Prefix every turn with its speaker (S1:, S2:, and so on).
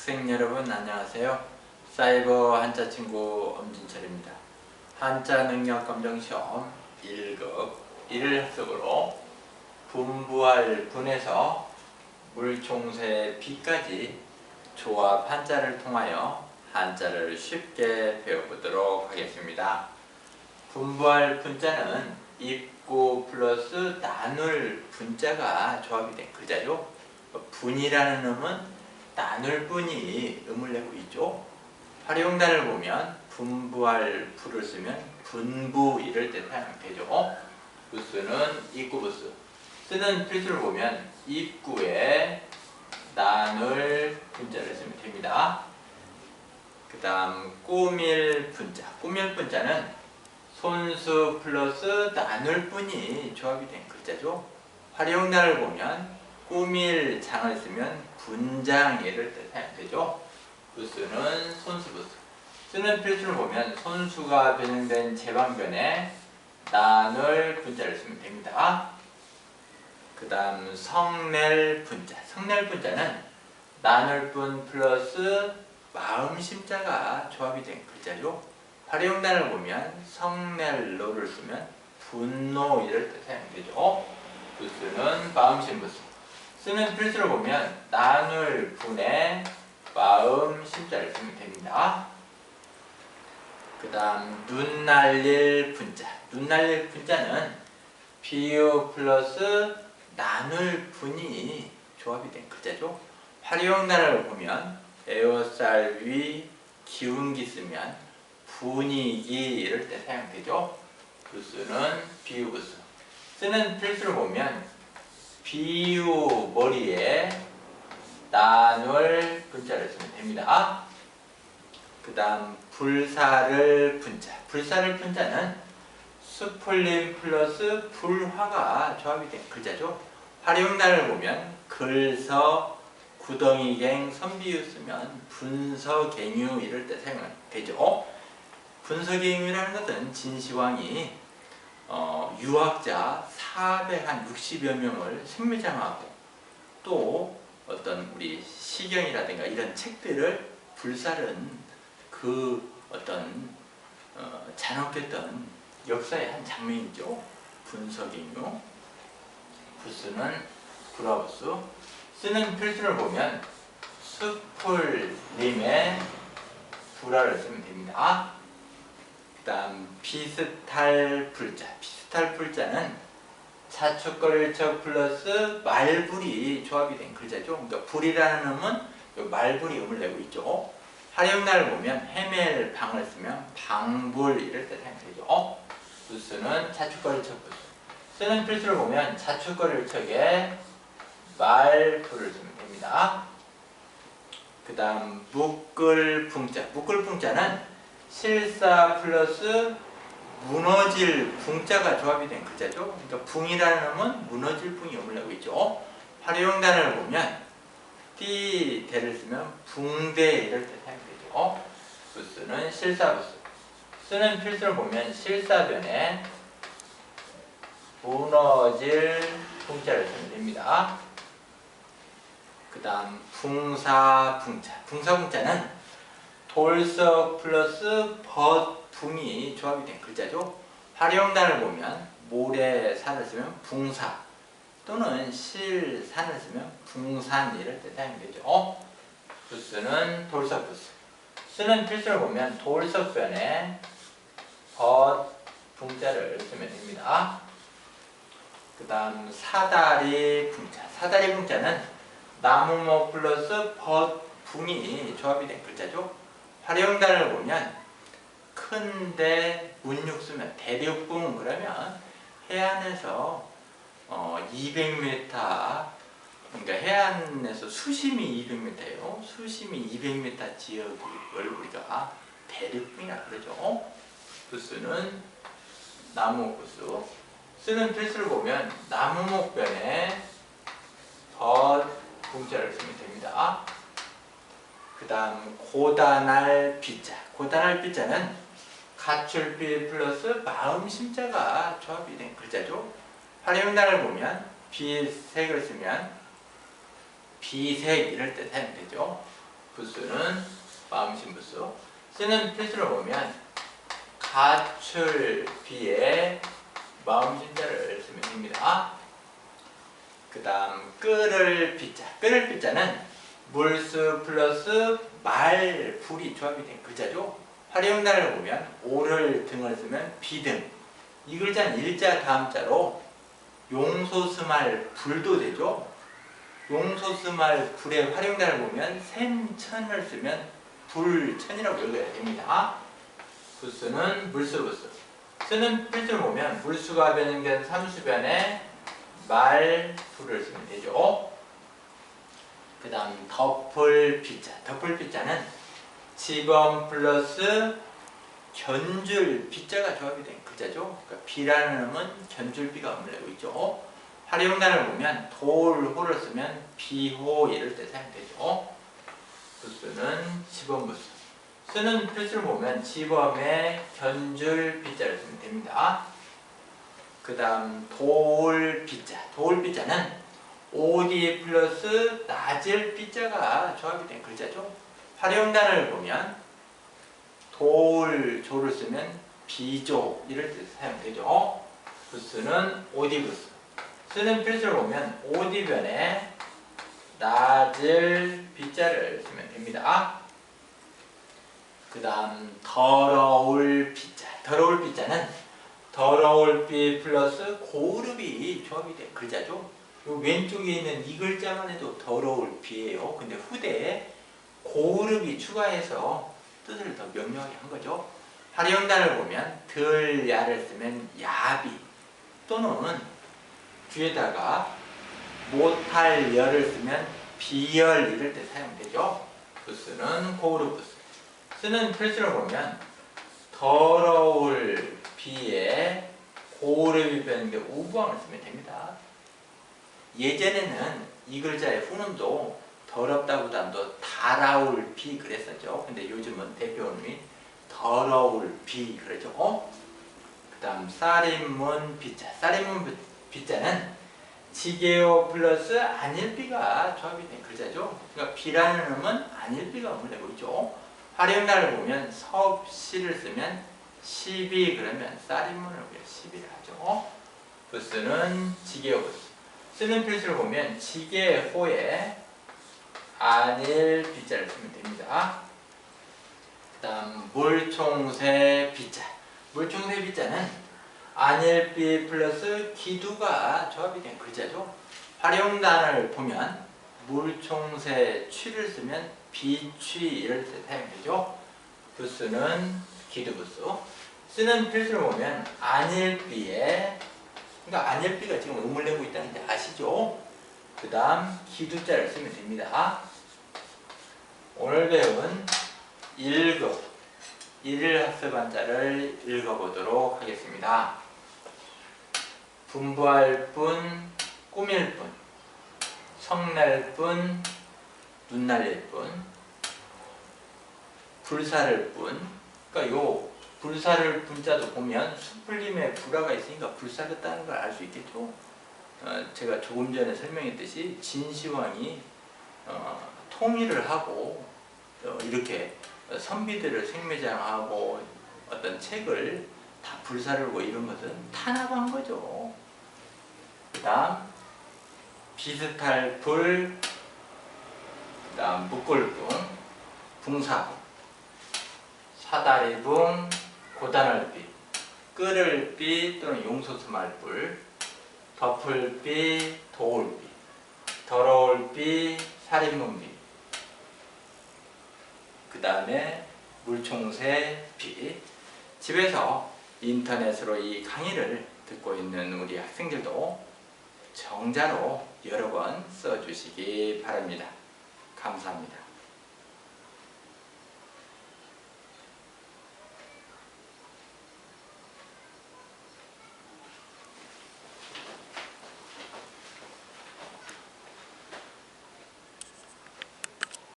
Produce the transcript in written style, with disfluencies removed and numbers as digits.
S1: 학생 여러분 안녕하세요. 사이버 한자 친구 엄진철입니다. 한자 능력 검정 시험 1급 1일 합격으로 분부할 분에서 물총새 비까지 조합 한자를 통하여 한자를 쉽게 배워보도록 하겠습니다. 분부할 분자는 입구 플러스 나눌 분자가 조합이 된 글자죠. 분이라는 음은 나눌 분이 음을 내고 있죠. 활용단을 보면 분부할 부를 쓰면 분부 이럴 때 사용하면 되죠. 부수는 입구 부수. 쓰는 필수를 보면 입구에 나눌 분자를 쓰면 됩니다. 그 다음 꾸밀 분자. 꾸밀 분자는 손수 플러스 나눌 분이 조합이 된 글자죠. 활용단을 보면 꾸밀 장을 쓰면 분장 이럴 때 사용되죠. 부수는 손수 부수. 쓰는 필수를 보면 손수가 변형된 제방변에 나눌 분자를 쓰면 됩니다. 그 다음 성낼 분자. 성낼 분자는 나눌 분 플러스 마음심자가 조합이 된 글자죠. 활용단을 보면 성낼로를 쓰면 분노 이럴 때 사용되죠. 부수는 마음심 부수. 쓰는 필수를 보면 나눌 분에 마음 심자를 쓰면 됩니다. 그 다음 눈 날릴 분자. 눈 날릴 분자는 비유 플러스 나눌 분이 조합이 된 글자죠. 활용단을 보면 에어쌀 위 기운기 쓰면 분위기 이럴 때 사용되죠. 부수는 비유 부수. 쓰는 필수를 보면 비유 머리에 나눌 분자를 쓰면 됩니다. 그 다음 불사를 분자. 불사를 분자는 수풀림 플러스 불화가 조합이 된 글자죠. 활용단을 보면 글서, 구덩이갱, 선비유 쓰면 분서갱유 이럴 때 사용하면 되죠. 분서갱유라는 것은 진시황이 유학자 460여 명을 생매장하고 또 어떤 우리 시경이라든가 이런 책들을 불사른 그 어떤 잔혹했던 역사의 한 장면이죠. 분서갱유. 부수는 불화부수. 쓰는 필수를 보면 수풀림에 불화를 쓰면 됩니다. 그 다음 비슷할 불자. 비슷할 불자는 차축걸일척 플러스 말불이 조합이 된 글자죠. 그러니까 불이라는 음은 말불이 음을 내고 있죠. 활용단을 보면 헤맬 방을 쓰면 방불 이럴 때 사용되죠. 부수는 차축걸일척 부수. 쓰는 필수를 보면 차축걸일척에 말불을 쓰면 됩니다. 그 다음 묶을 풍자. 묶을 풍자는 실사 플러스 무너질 붕자가 조합이 된 글자죠. 그러니까 붕이라는 음은 무너질 붕이 음을 내고 있죠. 활용단을 보면 띠대를 쓰면 붕대 이럴 때 사용되죠. 부수는 실사부수. 쓰는 필수를 보면 실사변에 무너질 붕자를 쓰면 됩니다. 그 다음 붕사붕자. 붕사붕자는 돌석 플러스 벗붕이 조합이 된 글자죠. 활용단을 보면 모래산을 쓰면 붕사 또는 실산을 쓰면 붕산 이럴 때 사용되죠. 부수는 돌석 부수. 쓰는 필수를 보면 돌석변에 벗붕자를 쓰면 됩니다. 그 다음 사다리 붕자. 사다리 붕자는 나무목 플러스 벗붕이 조합이 된 글자죠. 활용단을 보면 큰데 문육 쓰면 대륙붕 그러면 해안에서 200m 그러니까 해안에서 수심이 200m예요. 수심이 200m 지역을 우리가 대륙붕이라 그러죠. 부수는 나무목 부수. 쓰는 필수를 보면 나무목변에 벗붕자를 쓰면 됩니다. 그 다음 고단할 비자. 고단할 비자는 가출비 플러스 마음심자가 조합이 된 글자죠. 활용단을 보면 비색을 쓰면 비색 이럴 때 사용되죠. 부수는 마음신부수. 쓰는 필수를 보면 가출비에 마음신자를 쓰면 됩니다. 그 다음 끓을 비자. 끓을 비자는 물수 플러스 말, 불이 조합이 된 글자죠. 활용단을 보면 오를 등을 쓰면 비등. 이 글자는 일자 다음자로 용소스말 불도 되죠. 용소스말 불의 활용단을 보면 샘천을 쓰면 불천이라고 읽어야 됩니다. 부수는 물수부수. 쓰는 필수를 보면 물수가 변형된 삼수변에 말, 불을 쓰면 되죠. 그 다음 덮을 비자. 덮을 비자는 지번 플러스 견줄 비자가 조합이 된 글자죠. 그러니까 비라는 음은 견줄비가 음을 내고 있죠. 활용단을 보면 돌호를 쓰면 비호 이럴 때 사용되죠. 부수는 지범부수. 쓰는 필수를 보면 지범에 견줄 비자를 쓰면 됩니다. 그 다음 도울비자. 도울비자는 오디 플러스 낮을 비자가 조합이 된 글자죠. 활용단을 보면 도울, 조를 쓰면 비조 이럴 때 사용되죠. 부수는 오디부수. 쓰는 필수를 보면 오디변에 낮을 비자를 쓰면 됩니다. 그 다음 더러울 비자. 더러울 비자는 더러울 비 플러스 고르비 조합이 된 글자죠. 요 왼쪽에 있는 이 글자만 해도 더러울 비예요. 근데 후대에 고르비 추가해서 뜻을 더 명료하게 한 거죠. 활용단을 보면 들, 야를 쓰면 야비 또는 뒤에다가 못할 열을 쓰면 비열 이럴 때 사용되죠. 부수는 고르부수. 쓰는 필수를 보면 더러울 비에 고르비 변인데 우부함을 쓰면 됩니다. 예전에는 이 글자의 후음도 더럽다보다도 달아올 비 그랬었죠. 근데 요즘은 대표음이 더러울 비 그러죠. 그 다음 쌀인문 비자. 쌀인문 비자는 지게오 플러스 안일비가 조합이 된 글자죠. 그러니까 비라는 음은 안일비가 음을 내고 있죠. 활용단을 보면 섭시를 쓰면 시비 그러면 쌀인문을 우리가 시비를 하죠. 부수는 지게오 부수. 쓰는 필수를 보면 지게호에 안일 비자를 쓰면 됩니다. 그 다음 물총새 비자. 물총새 비자는 안일비 플러스 기두가 조합이 된 글자죠. 활용단을 보면 물총새 취를 쓰면 비취 이럴 때 사용되죠. 부수는 기두부수. 쓰는 필수를 보면 안일비에 그러니까 안일비가 지금 음을 내고 있다는 게 아시죠? 그 다음 기두자를 쓰면 됩니다. 오늘 배운 1급 1일 학습한자를 읽어보도록 하겠습니다. 분부할 뿐, 꾸밀 뿐, 성날 뿐, 눈 날릴 뿐, 불사를 뿐. 그러니까 요 불사를 분자도 보면 수풀림에 불화가 있으니까 불사겠다는 걸 알 수 있겠죠. 제가 조금 전에 설명했듯이 진시황이 통일을 하고 이렇게 선비들을 생매장하고 어떤 책을 다 불사르고 이런 것은 탄압한 거죠. 그 다음 비슷할 불, 그 다음 묶을붕, 붕사붕, 사다리붕, 고단할비, 끓을비 또는 용소스말불, 덮을비, 도울비, 더러울비, 살인문비, 그 다음에 물총새비. 집에서 인터넷으로 이 강의를 듣고 있는 우리 학생들도 정자로 여러 번 써주시기 바랍니다. 감사합니다.